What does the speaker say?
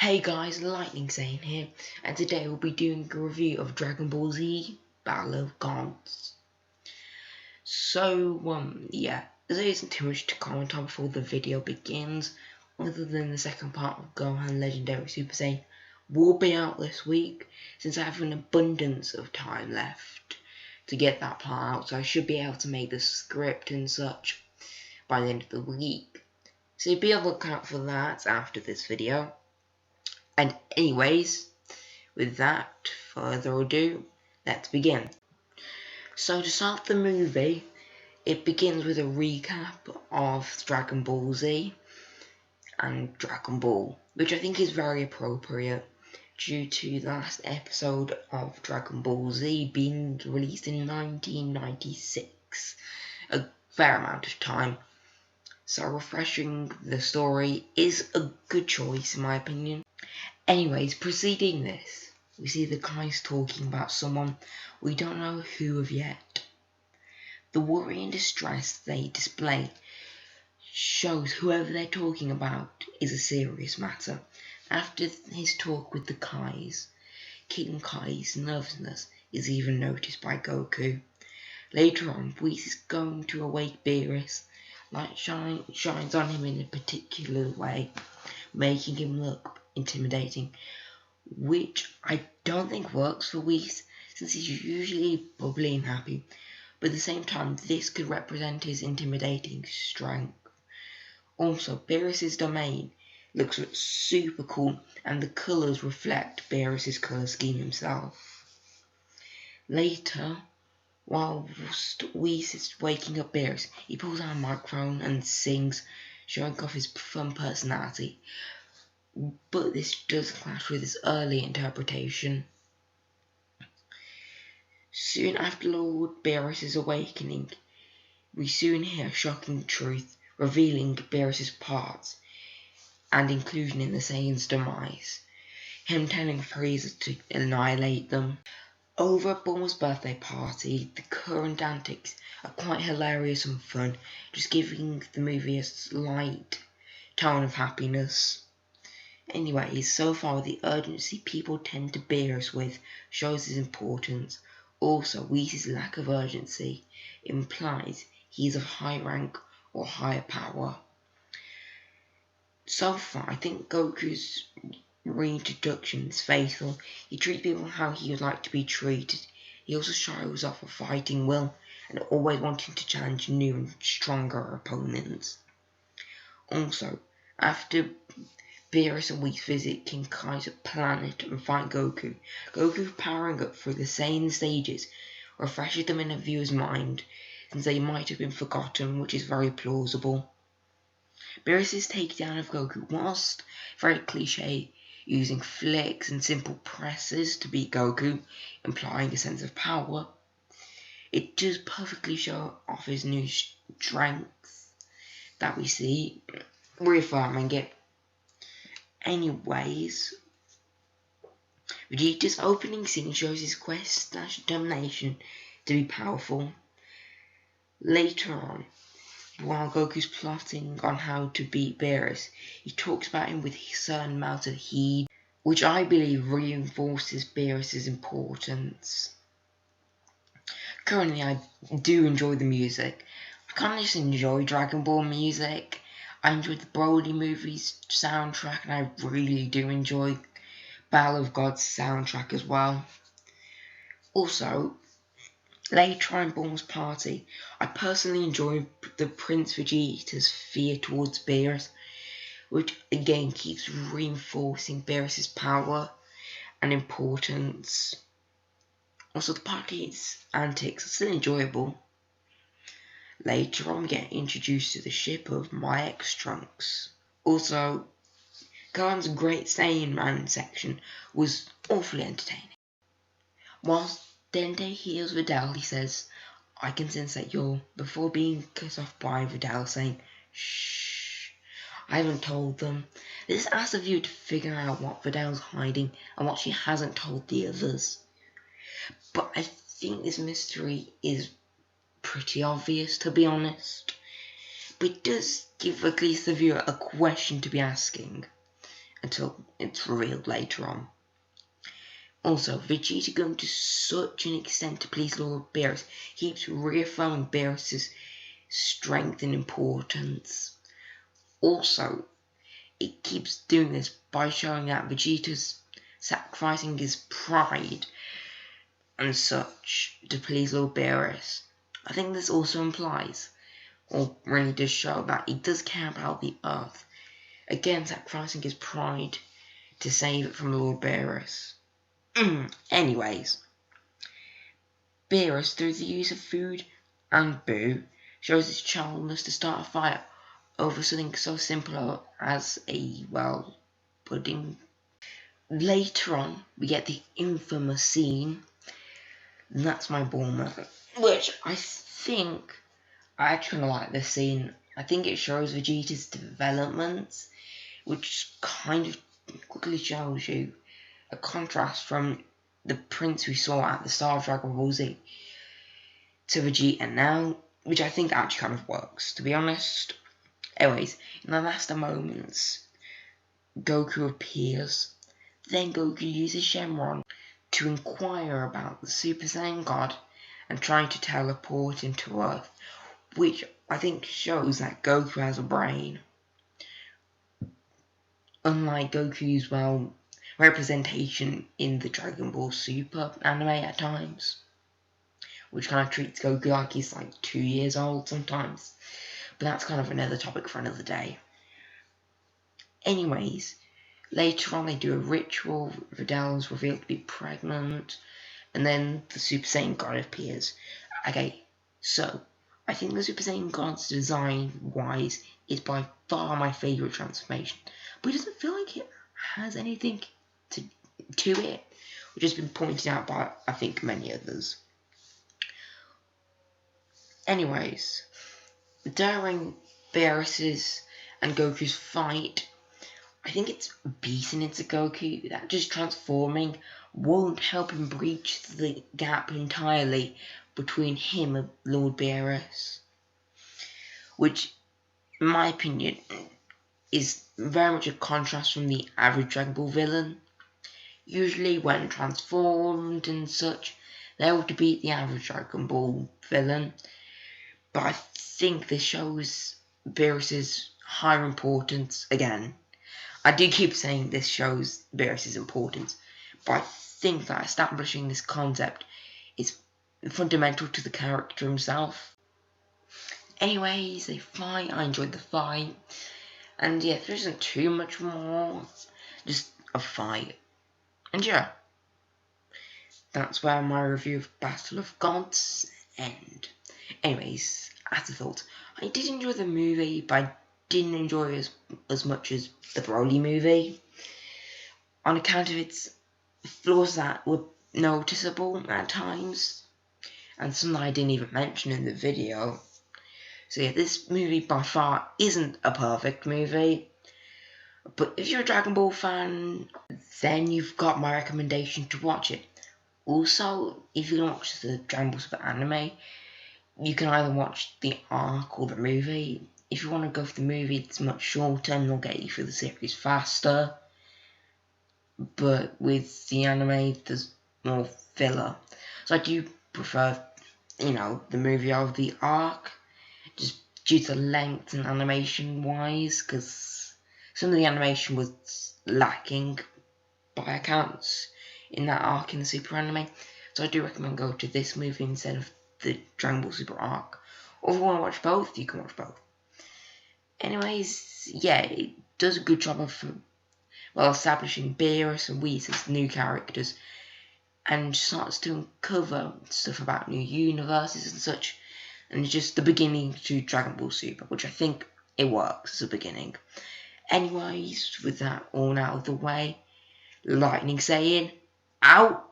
Hey guys, Lightning Zane here, and today we'll be doing a review of Dragon Ball Z Battle of Gods. Yeah, there isn't too much to comment on before the video begins, other than the second part of Gohan Legendary Super Saiyan will be out this week, since I have an abundance of time left to get that part out, so I should be able to make the script and such by the end of the week. So be on the lookout for that after this video. And anyways, without further ado, let's begin. So to start the movie, it begins with a recap of Dragon Ball Z and Dragon Ball, which I think is very appropriate due to the last episode of Dragon Ball Z being released in 1996, a fair amount of time. So refreshing the story is a good choice in my opinion. Anyways, preceding this, we see the guys talking about someone we don't know who of yet. The worry and distress they display shows whoever they're talking about is a serious matter. After his talk with the Kais, King Kai's nervousness is even noticed by Goku. Later on, Whis is going to awake Beerus. Light shines on him in a particular way, making him look intimidating, which I don't think works for Whis, since he's usually bubbly and happy, but at the same time this could represent his intimidating strength. Also, Beerus's domain looks super cool, and the colours reflect Beerus's colour scheme himself. Later, while Whis is waking up Beerus, he pulls out a microphone and sings, showing off his fun personality. But this does clash with his early interpretation. Soon after Lord Beerus' awakening, we soon hear a shocking truth, revealing Beerus' parts and inclusion in the Saiyan's demise, him telling Frieza to annihilate them. Over at Bulma's birthday party, the current antics are quite hilarious and fun, just giving the movie a slight tone of happiness. Anyways, so far the urgency people tend to Beerus with shows his importance. Also, Whis' lack of urgency implies he is of high rank or higher power. So far, I think Goku's reintroduction is faithful. He treats people how he would like to be treated. He also shows off a fighting will and always wanting to challenge new and stronger opponents. Also, after Beerus and Whis visit King Kai's planet and fight Goku, powering up through the same stages refreshes them in a viewer's mind, since they might have been forgotten, which is very plausible. Beerus' takedown of Goku, whilst very cliche, using flicks and simple presses to beat Goku, implying a sense of power, it does perfectly show off his new strength that we see, reaffirming it. Anyways, Vegeta's opening scene shows his quest / determination to be powerful. Later on, while Goku's plotting on how to beat Beerus, he talks about him with a certain amount of heed, which I believe reinforces Beerus' importance. Currently, I do enjoy the music. I kind of just enjoy Dragon Ball music. I enjoyed the Broly movies soundtrack, and I really do enjoy Battle of Gods soundtrack as well. Also, later on in Bulma's party, I personally enjoy the Prince Vegeta's fear towards Beerus, which again keeps reinforcing Beerus' power and importance. Also, the party's antics are still enjoyable. Later on, we get introduced to the ship of My Ex Trunks. Also, Gohan's Great Saiyan Man section was awfully entertaining. Whilst Dende heals Videl, he says, "I can sense that you're," before being cut off by Videl saying, "Shh, I haven't told them." This asks the viewer to figure out what Videl's hiding and what she hasn't told the others. But I think this mystery is pretty obvious, to be honest. But it does give at least the viewer a question to be asking until it's revealed later on. Also, Vegeta going to such an extent to please Lord Beerus keeps reaffirming Beerus' strength and importance. Also, it keeps doing this by showing that Vegeta's sacrificing his pride and such to please Lord Beerus. I think this also implies, or really does show, that he does care about the Earth. Again, sacrificing his pride to save it from Lord Beerus. Anyways, Beerus, through the use of food and Boo, shows his childlessness to start a fire over something so simple as a, well, pudding. Later on, we get the infamous scene, and that's my ball moment, which I think I actually like this scene. I think it shows Vegeta's development, which kind of quickly shows you a contrast from the prince we saw at the start of Dragon Ball Z to Vegeta now, which I think actually kind of works, to be honest. Anyways, in the last moments, Goku appears. Then Goku uses Shenron to inquire about the Super Saiyan God and trying to teleport him to Earth, which I think shows that Goku has a brain. Unlike Goku's, well, representation in the Dragon Ball Super anime at times, which kind of treats Goku like he's like 2 years old sometimes. But that's kind of another topic for another day. Anyways, later on they do a ritual, Vidal's revealed to be pregnant, and then the Super Saiyan God appears. Okay, so I think the Super Saiyan God's design-wise is by far my favourite transformation, but it doesn't feel like it has anything to it, which has been pointed out by, I think, many others. Anyways, during Beerus's and Goku's fight, I think it's beaten into Goku that just transforming won't help him breach the gap entirely between him and Lord Beerus, which, in my opinion, is very much a contrast from the average Dragon Ball villain. Usually when transformed and such, they're able to beat the average Dragon Ball villain, but I think this shows Beerus's higher importance again. I do keep saying this shows Beerus's importance, but I think that establishing this concept is fundamental to the character himself. Anyways, they fight. I enjoyed the fight. And yeah, there isn't too much more. Just a fight. And yeah, that's where my review of Battle of Gods end. Anyways, afterthoughts. I did enjoy the movie, but I didn't enjoy it as much as the Broly movie, on account of its flaws that were noticeable at times, and some that I didn't even mention in the video. So yeah, this movie by far isn't a perfect movie, but if you're a Dragon Ball fan, then you've got my recommendation to watch it. Also, if you're going to watch the Dragon Ball Super anime, you can either watch the arc or the movie. If you want to go for the movie, it's much shorter and it'll get you through the series faster. But with the anime, there's more filler. So I do prefer, the movie over the arc, just due to length and animation wise, because some of the animation was lacking by accounts in that arc in the Super anime. So I do recommend go to this movie instead of the Dragon Ball Super arc. Or if you want to watch both, you can watch both. Anyways, yeah, it does a good job of establishing Beerus and Whis as new characters, and starts to uncover stuff about new universes and such, and it's just the beginning to Dragon Ball Super, which I think it works as a beginning. Anyways, with that all out of the way, Lightning Saiyan out.